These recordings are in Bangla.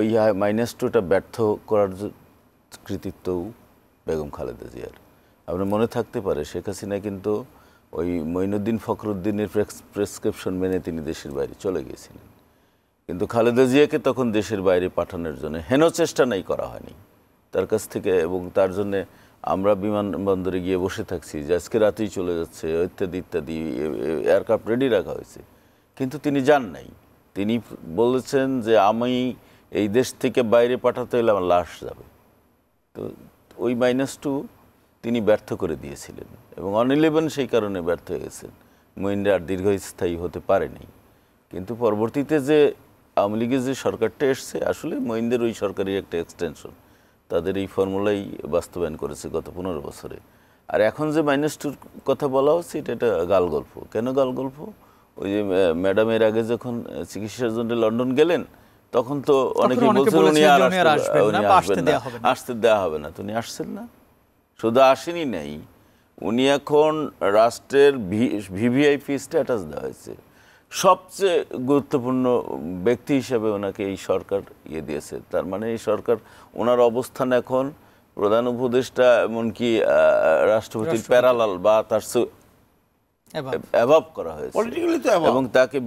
ওই -2টা ব্যর্থ করার কৃতিত্বও বেগম খালেদা জিয়ার। আপনার মনে থাকতে পারে শেখ হাসিনা কিন্তু ওই মঈনুদ্দিন ফখরুদ্দিনের প্রেসক্রিপশন মেনে তিনি দেশের বাইরে চলে গিয়েছিলেন, কিন্তু খালেদা জিয়াকে তখন দেশের বাইরে পাঠানোর জন্য হেন চেষ্টা নাই করা হয়নি তার কাছ থেকে, এবং তার জন্য আমরা বিমানবন্দরে গিয়ে বসে থাকছি যে আজকে রাতেই চলে যাচ্ছে ইত্যাদি ইত্যাদি, এয়ারক্রাফট রেডি রাখা হয়েছে, কিন্তু তিনি যান নাই। তিনি বলেছেন যে আমি এই দেশ থেকে বাইরে পাঠাতে হলে আমার লাশ যাবে। তো ওই -2 তিনি ব্যর্থ করে দিয়েছিলেন এবং অন-11 সেই কারণে ব্যর্থ হয়ে গেছেন। মঈনরা আর দীর্ঘস্থায়ী হতে পারেনি। কিন্তু পরবর্তীতে যে আওয়ামী লীগের যে সরকারটা এসছে, আসলে মঈনদের ওই সরকারের একটা এক্সটেনশন, তাদের এই ফর্মুলাই বাস্তবায়ন করেছে গত 15 বছরে। আর এখন যে -2 কথা বলা হচ্ছে এটা গাল গল্প। কেন গাল গল্প? ওই যে ম্যাডামের আগে যখন চিকিৎসার জন্য লন্ডন গেলেন তখন তো অনেকে বলছেন উনি আর আসতে দেওয়া হবে না। তো উনি আসছেন না, শুধু আসেনি নাই, উনি এখন রাষ্ট্রের ভিভিআইপি স্ট্যাটাস দেওয়া হয়েছে। সবচেয়ে গুরুত্বপূর্ণ ব্যক্তি হিসেবে ওনাকে এই সরকার দিয়েছে। তার মানে এই সরকার, ওনার অবস্থান এখন প্রধান উপদেষ্টা এমনকি রাষ্ট্রপতির প্যারালাল বা তার অ্যাভাব করা হয়েছে, এবং তাকে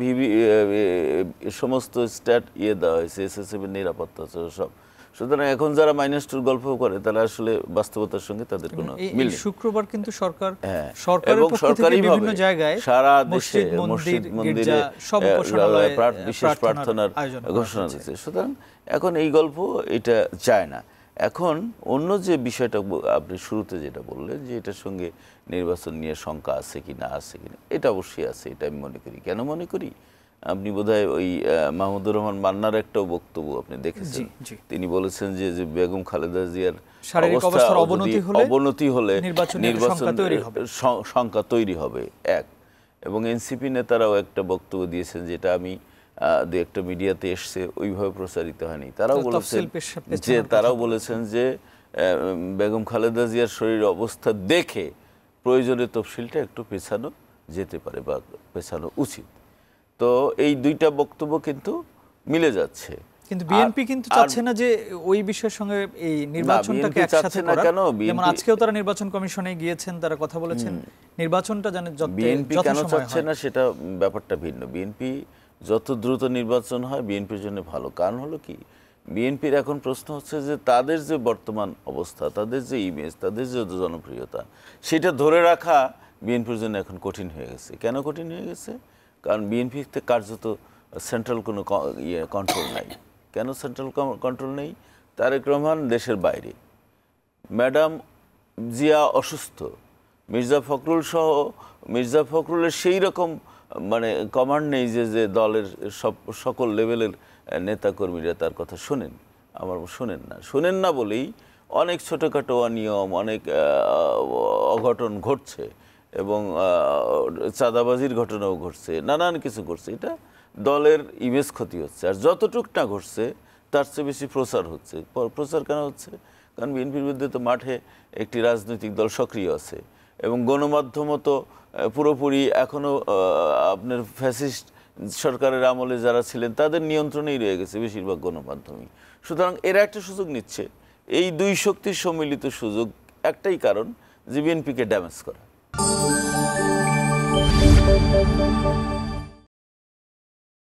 সমস্ত স্ট্যাট দেওয়া হয়েছে, এসএসএফ-এর নিরাপত্তা সব। সুতরাং এখন যারা -2 গল্প করে তারা আসলে বাস্তবতার সঙ্গে তাদের কোনো মিল নেই। শুক্রবার কিন্তু এবং সরকারিভাবে সারা দেশে মসজিদ মন্দিরে বিশেষ প্রার্থনার ঘোষণা দিয়েছে। সুতরাং এখন এই গল্প এটা যায় না। এখন অন্য যে বিষয়টা আপনি শুরুতে যেটা বললেন যে এটার সঙ্গে নির্বাচন নিয়ে শঙ্কা আছে কি না, আছে কিনা, এটা অবশ্যই আছে। এটা আমি মনে করি। কেন মনে করি? আপনি বোধহয় ওই মাহমুদুর রহমান মান্নার একটা বক্তব্য আপনি দেখেছেন। তিনি বলেছেন যে বেগম খালেদা জিয়ার অবনতি হলে নির্বাচন শঙ্কা তৈরি হবে এক, এবং এনসিপি নেতারাও একটা বক্তব্য দিয়েছেন যেটা আমি দু একটা মিডিয়াতে এসছে, ওইভাবে প্রচারিত হয়নি। তারাও বলেছেন যে বেগম খালেদা জিয়ার শরীরের অবস্থা দেখে প্রয়োজনীয় তফসিলটা একটু পেছানো যেতে পারে বা পেছানো উচিত। তো এই দুইটা বক্তব্য কিন্তু মিলে যাচ্ছে, কিন্তু বিএনপি কিন্তু চাচ্ছে না যে ওই বিষয়ের সঙ্গে এই নির্বাচনটাকে একসাথে করা। যেমন আজকেও তারা নির্বাচন কমিশনে গিয়েছেন, তারা কথা বলেছেন নির্বাচনটা যেন বিএনপি কেন চাচ্ছে না সেটা ব্যাপারটা ভিন্ন। বিএনপি যত দ্রুত নির্বাচন হয় বিএনপির জন্য ভালো। কারণ হলো কি, বিএনপির এখন প্রশ্ন হচ্ছে যে তাদের যে বর্তমান অবস্থা, তাদের যে ইমেজ, তাদের যে জনপ্রিয়তা, সেটা ধরে রাখা বিএনপির জন্য এখন কঠিন হয়ে গেছে। কেন কঠিন হয়ে গেছে? কারণ বিএনপিতে কার্যত সেন্ট্রাল কোনো কন্ট্রোল নাই। কেন সেন্ট্রাল কন্ট্রোল নেই? তারেক রহমান দেশের বাইরে, ম্যাডাম জিয়া অসুস্থ, মির্জা ফখরুলের সেই রকম মানে কমান্ড নেই যে দলের সকল লেভেলের নেতাকর্মীরা তার কথা শোনেন না বলেই অনেক ছোটোখাটো অনিয়ম, অনেক অঘটন ঘটছে এবং চাঁদাবাজির ঘটনাও ঘটছে, নানান কিছু ঘটছে। এটা দলের ইমেজ ক্ষতি হচ্ছে। আর যতটুক না ঘটছে তার চেয়ে বেশি প্রচার হচ্ছে। প্রচার কেন হচ্ছে? কারণ বিএনপির বিরুদ্ধে তো মাঠে একটি রাজনৈতিক দল সক্রিয় আছে এবং গণমাধ্যমও তো পুরোপুরি এখনও আপনার ফ্যাসিস্ট সরকারের আমলে যারা ছিলেন তাদের নিয়ন্ত্রণেই রয়ে গেছে বেশিরভাগ গণমাধ্যমই। সুতরাং এরা একটা সুযোগ নিচ্ছে। এই দুই শক্তির সম্মিলিত সুযোগ, একটাই কারণ যে বিএনপিকে ড্যামেজ করা।